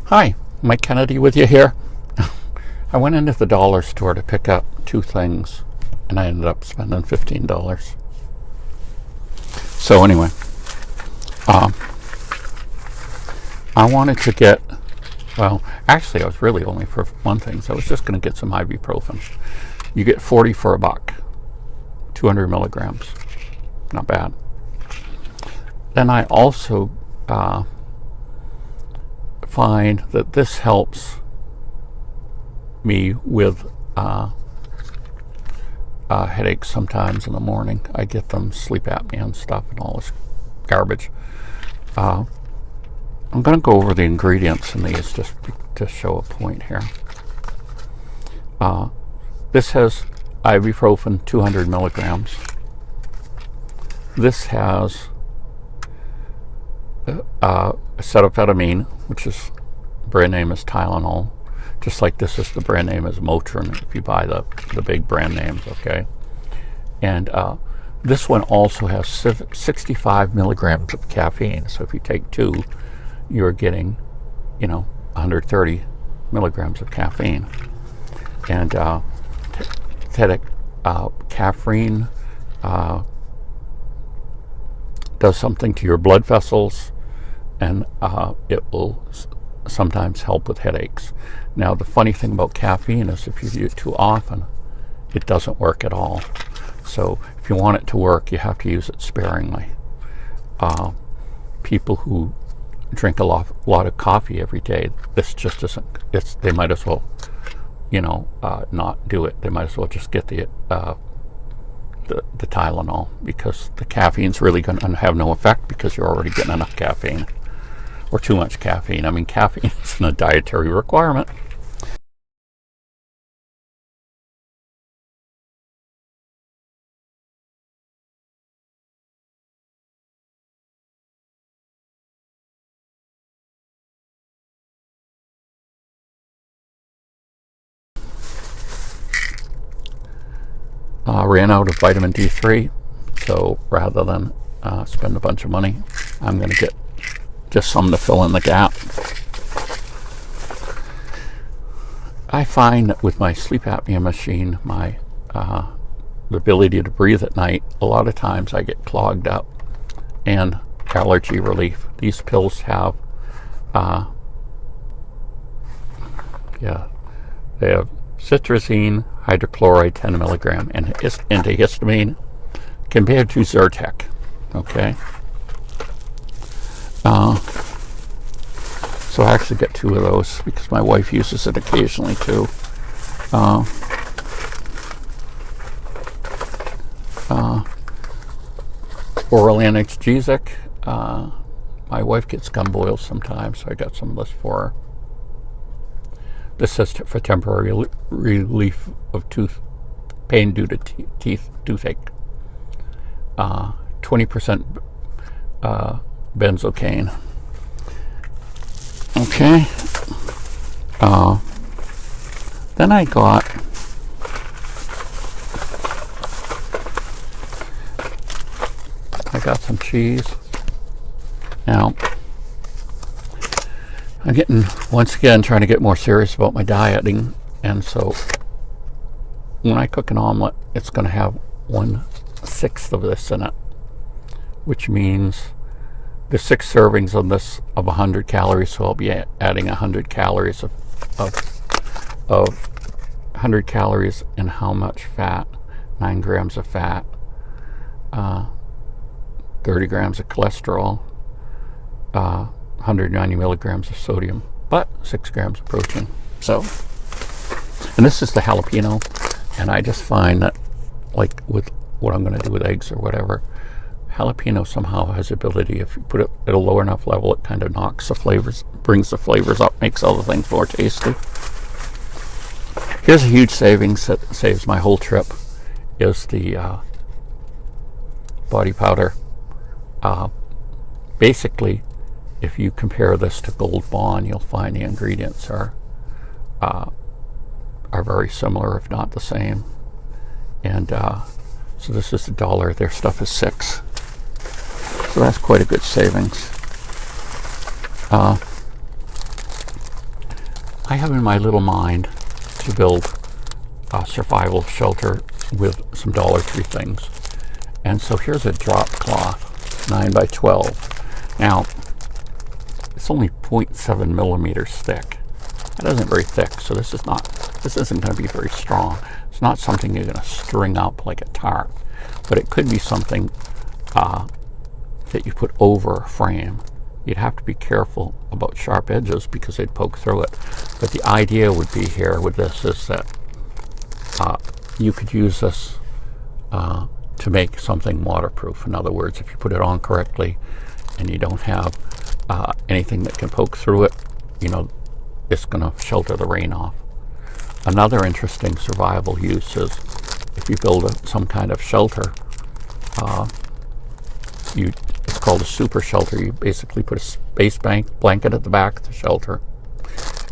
Hi, Mike Kennedy with you here. I went into the dollar store to pick up two things and I ended up spending $15. So anyway, I wanted to get, well, actually I was really only for one thing, so I was just going to get some ibuprofen. You get 40 for $1, 200 milligrams, not bad. Then I also find that this helps me with headaches sometimes in the morning. I get them, sleep apnea and stuff and all this garbage. I'm going to go over the ingredients in these just to show a point here. This has ibuprofen 200 milligrams. This has acetaminophen, which is brand name is Tylenol, just like this is the brand name is Motrin if you buy the big brand names, okay? And this one also has 65 milligrams of caffeine, so if you take two, you're getting, 130 milligrams of caffeine. And caffeine does something to your blood vessels, and it will sometimes help with headaches. Now, the funny thing about caffeine is if you use it too often, it doesn't work at all. So if you want it to work, you have to use it sparingly. People who drink a lot of coffee every day, this just isn't, they might as well, not do it. They might as well just get the Tylenol, because the caffeine's really going to have no effect because you're already getting enough caffeine, or too much caffeine. I mean, caffeine isn't a dietary requirement. Ran out of vitamin D3, so rather than spend a bunch of money, I'm going to get just some to fill in the gap. I find that with my sleep apnea machine, my the ability to breathe at night, a lot of times I get clogged up. And allergy relief. These pills have they have cetirizine, hydrochloride 10 milligram, and antihistamine compared to Zyrtec. Okay. So I actually get two of those because my wife uses it occasionally too. Oral analgesic. My wife gets gum boils sometimes, so I got some of this for her. This says for temporary relief of pain due to toothache. 20% benzocaine. Okay. Then I got some cheese. Now, I'm getting, once again, trying to get more serious about my dieting, and so when I cook an omelet, it's going to have 1/6 of this in it, which means there's 6 servings of this of 100 calories, so I'll be adding 100 calories of 100 calories, and how much fat? 9 grams of fat, 30 grams of cholesterol, 190 milligrams of sodium, but 6 grams of protein. So, and this is the jalapeno, and I just find that, like with what I'm going to do with eggs or whatever, jalapeno somehow has the ability, if you put it at a low enough level, it kind of knocks the flavors, brings the flavors up, makes all the things more tasty. Here's a huge savings that saves my whole trip, is the body powder. Basically, if you compare this to Gold Bond, you'll find the ingredients are very similar, if not the same. And so this is $1. Their stuff is $6. So that's quite a good savings. I have in my little mind to build a survival shelter with some Dollar Tree things. And so here's a drop cloth, 9 by 12. Now, it's only 0.7 millimeters thick. That isn't very thick, so this isn't going to be very strong. It's not something you're going to string up like a tarp, but it could be something that you put over a frame. You'd have to be careful about sharp edges because they'd poke through it. But the idea would be here with this is that you could use this to make something waterproof. In other words, if you put it on correctly and you don't have anything that can poke through it, you know, it's going to shelter the rain off. Another interesting survival use is if you build some kind of shelter, it's called a super shelter. You basically put a space blanket at the back of the shelter,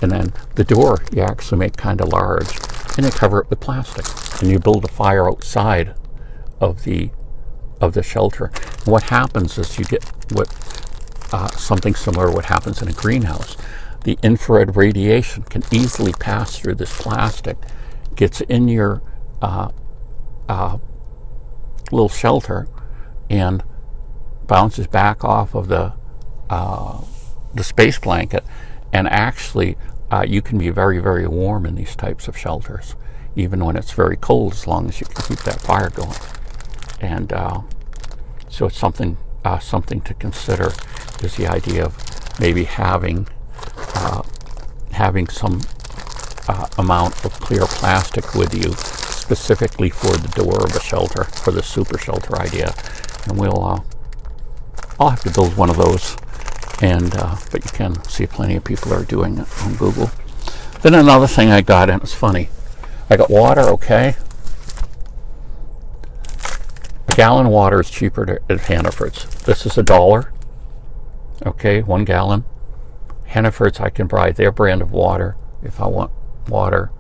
and then the door you actually make kind of large, and you cover it with plastic, and you build a fire outside of the shelter. And what happens is you get something similar to what happens in a greenhouse. The infrared radiation can easily pass through this plastic, gets in your little shelter, and bounces back off of the space blanket. And actually, you can be very, very warm in these types of shelters, even when it's very cold, as long as you can keep that fire going. And so it's something to consider, is the idea of maybe having some amount of clear plastic with you, specifically for the door of a shelter, for the super shelter idea. And I'll have to build one of those, and but you can see plenty of people are doing it on Google. Then another thing I got, and it's funny, I got water. Okay, a gallon of water is cheaper at Hannaford's. This is $1. Okay, 1 gallon. Hannaford's, I can buy their brand of water if I want water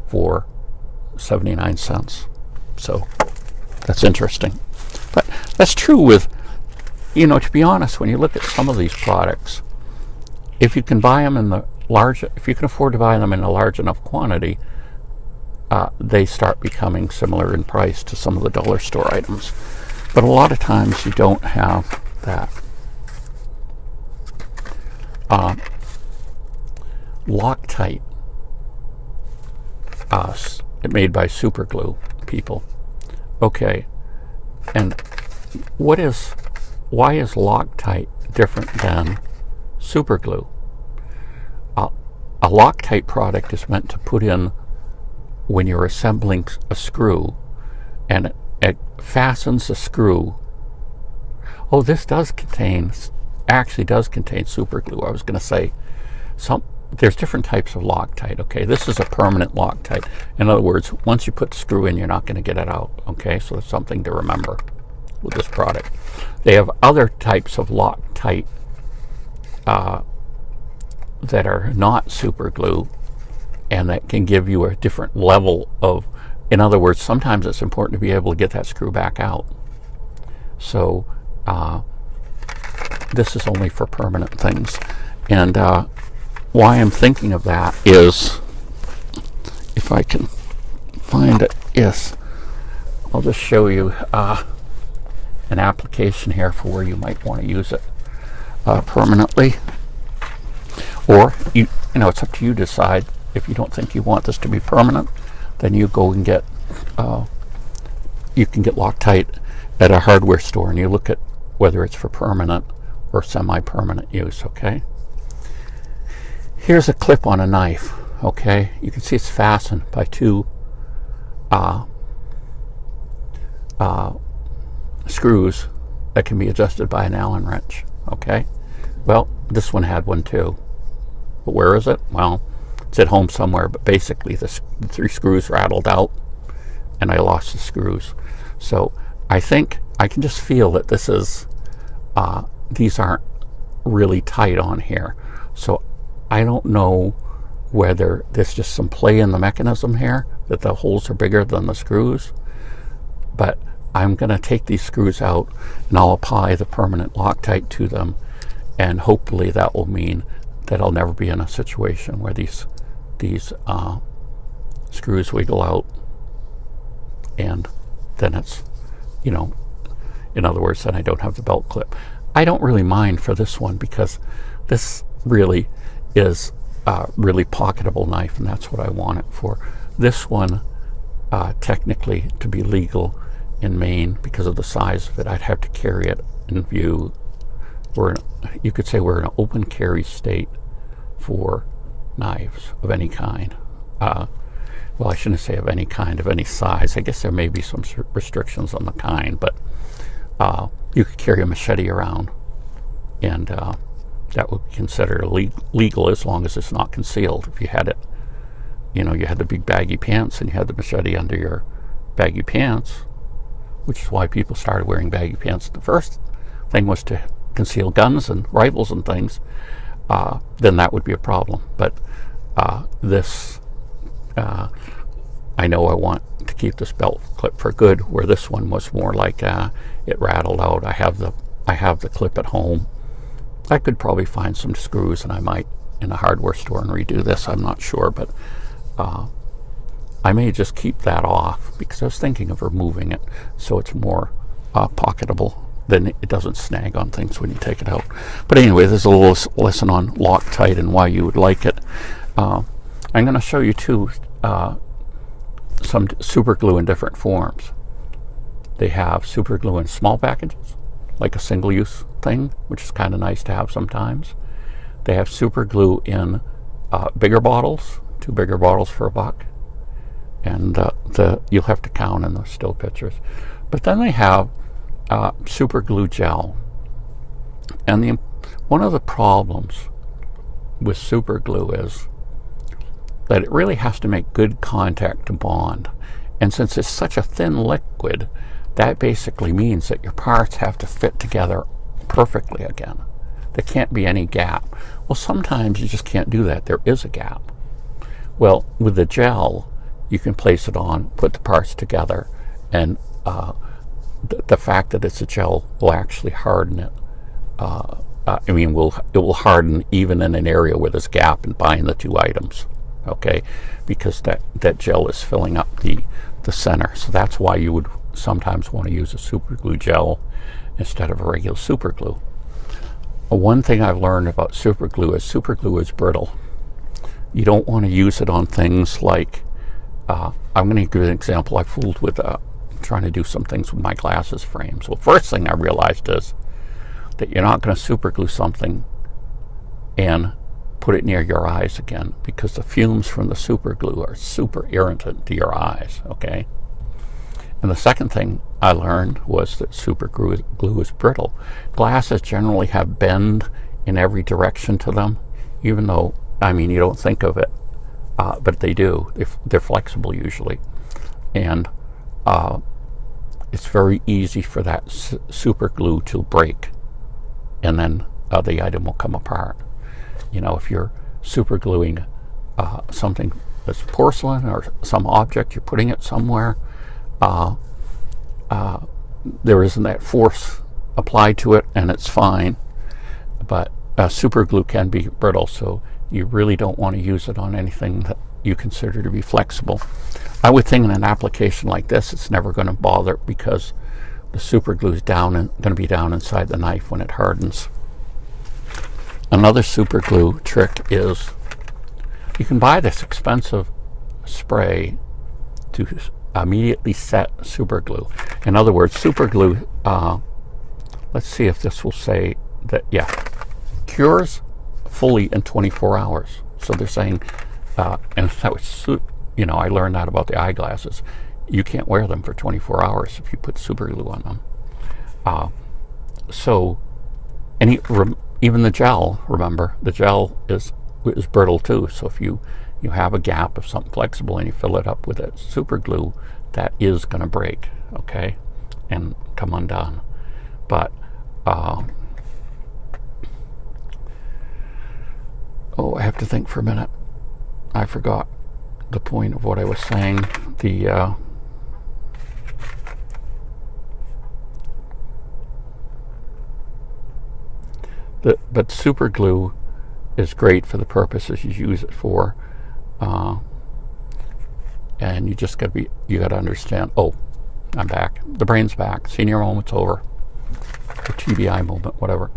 for 79 cents. So that's interesting. But that's true with, you know, to be honest, when you look at some of these products, if you can buy them in the if you can afford to buy them in a large enough quantity, they start becoming similar in price to some of the dollar store items. But a lot of times you don't have that. Loctite, made by Superglue people. Okay, and why is Loctite different than Superglue? A Loctite product is meant to put in when you're assembling a screw, and it fastens the screw. Oh, this actually does contain Superglue. I was going to say there's different types of Loctite. Okay, this is a permanent Loctite. In other words, once you put the screw in, you're not going to get it out. Okay, so it's something to remember with this product. They have other types of Loctite that are not Superglue, and that can give you a different level of, in other words, sometimes it's important to be able to get that screw back out. So this is only for permanent things. And why I'm thinking of that is, if I can find it, yes, I'll just show you an application here for where you might want to use it permanently. Or, you know, it's up to you to decide. If you don't think you want this to be permanent, then you go and get, you can get Loctite at a hardware store, and you look at whether it's for permanent or semi-permanent use. Okay, here's a clip on a knife. Okay, you can see it's fastened by two screws that can be adjusted by an Allen wrench. Okay, well, this one had one too, but where is it? Well, it's at home somewhere, but basically the 3 screws rattled out and I lost the screws. So I think I can just feel that this is these aren't really tight on here. So I don't know whether there's just some play in the mechanism here, that the holes are bigger than the screws. But I'm going to take these screws out and I'll apply the permanent Loctite to them, and hopefully that will mean that I'll never be in a situation where these these screws wiggle out, and then it's, you know, in other words, then I don't have the belt clip. I don't really mind for this one because this really is a really pocketable knife, and that's what I want it for. This one, technically, to be legal in Maine, because of the size of it, I'd have to carry it in view. You could say we're in an open carry state for knives of any kind. Well, I shouldn't say of any kind, of any size. I guess there may be some restrictions on the kind, but you could carry a machete around, and that would be considered legal as long as it's not concealed. If you had it, you know, you had the big baggy pants and you had the machete under your baggy pants, which is why people started wearing baggy pants. The first thing was to conceal guns and rifles and things, then that would be a problem. But this, I know I want to keep this belt clip for good, where this one was more like it rattled out. I have the clip at home. I could probably find some screws, and I might in a hardware store and redo this. I'm not sure, but I may just keep that off because I was thinking of removing it so it's more pocketable. Then it doesn't snag on things when you take it out. But anyway, there's a little lesson on Loctite and why you would like it. I'm going to show you too some super glue in different forms. They have super glue in small packages, like a single-use thing, which is kind of nice to have sometimes. They have super glue in bigger bottles, 2 bigger bottles for $1, and you'll have to count in the still pictures. But then they have super glue gel, and one of the problems with super glue is that it really has to make good contact to bond, and since it's such a thin liquid, that basically means that your parts have to fit together perfectly again. There can't be any gap. Well, sometimes you just can't do that. There is a gap. Well, with the gel, you can place it on, put the parts together, and the fact that it's a gel will actually harden it. It will harden even in an area where there's a gap in buying the 2 items, okay? Because that gel is filling up the center. So that's why you would sometimes want to use a super glue gel instead of a regular super glue. One thing I've learned about super glue is brittle. You don't want to use it on things like, I'm going to give you an example. I fooled with trying to do some things with my glasses frames. Well, first thing I realized is that you're not going to super glue something and put it near your eyes again, because the fumes from the super glue are super irritant to your eyes, okay? And the second thing I learned was that super glue is brittle. Glasses generally have bend in every direction to them, even though, I mean, you don't think of it, but they do. They're flexible usually. And it's very easy for that super glue to break, and then the item will come apart. You know, if you're super gluing something that's porcelain or some object, you're putting it somewhere, there isn't that force applied to it, and it's fine. But super glue can be brittle, so you really don't want to use it on anything that you consider to be flexible. I would think in an application like this, it's never going to bother, because the super glue is going to be down inside the knife when it hardens. Another super glue trick is you can buy this expensive spray to immediately set super glue. In other words, super glue, let's see if this will say that, yeah, cures fully in 24 hours. So they're saying, and that was, you know, I learned that about the eyeglasses. You can't wear them for 24 hours if you put super glue on them. So, even the gel, remember, the gel is brittle too. So if you have a gap of something flexible and you fill it up with it super glue, that is going to break, okay, and come undone. But oh, I have to think for a minute. I forgot the point of what I was saying. But super glue is great for the purposes you use it for. And you just got to understand. Oh, I'm back. The brain's back. Senior moment's over. The TBI moment, whatever.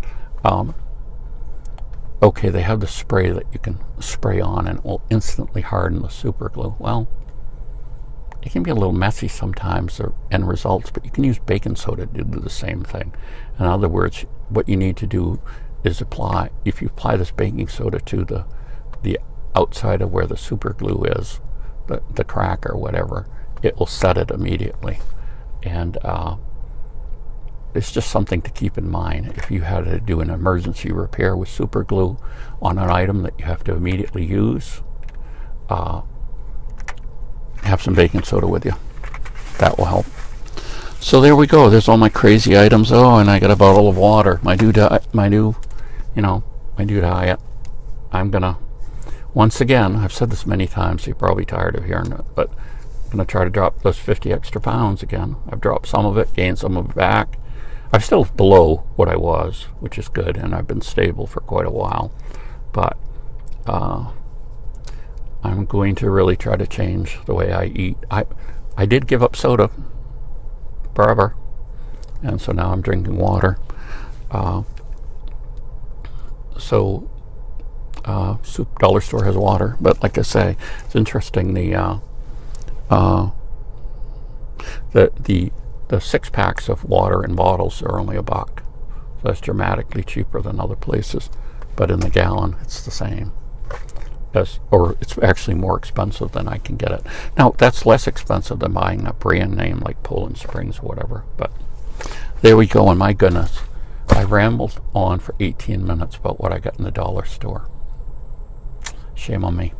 Okay, they have the spray that you can spray on and it will instantly harden the super glue. Well, it can be a little messy sometimes, the end results, but you can use baking soda to do the same thing. In other words, what you need to do is apply, if you apply this baking soda to the outside of where the super glue is, the crack or whatever, it will set it immediately. And it's just something to keep in mind. If you had to do an emergency repair with super glue on an item that you have to immediately use, have some baking soda with you. That will help. So there we go. There's all my crazy items. Oh, and I got a bottle of water. My new diet. I'm gonna, once again, I've said this many times, so you're probably tired of hearing it, but I'm gonna try to drop those 50 extra pounds again. I've dropped some of it, gained some of it back. I'm still below what I was, which is good, and I've been stable for quite a while. But I'm going to really try to change the way I eat. I did give up soda forever, and so now I'm drinking water. Dollar store has water, but like I say, it's interesting. The 6 packs of water in bottles are only $1. So that's dramatically cheaper than other places, but in the gallon it's the same. Or it's actually more expensive than I can get it. Now that's less expensive than buying a brand name like Poland Springs or whatever. But there we go, and my goodness, I rambled on for 18 minutes about what I got in the dollar store. Shame on me.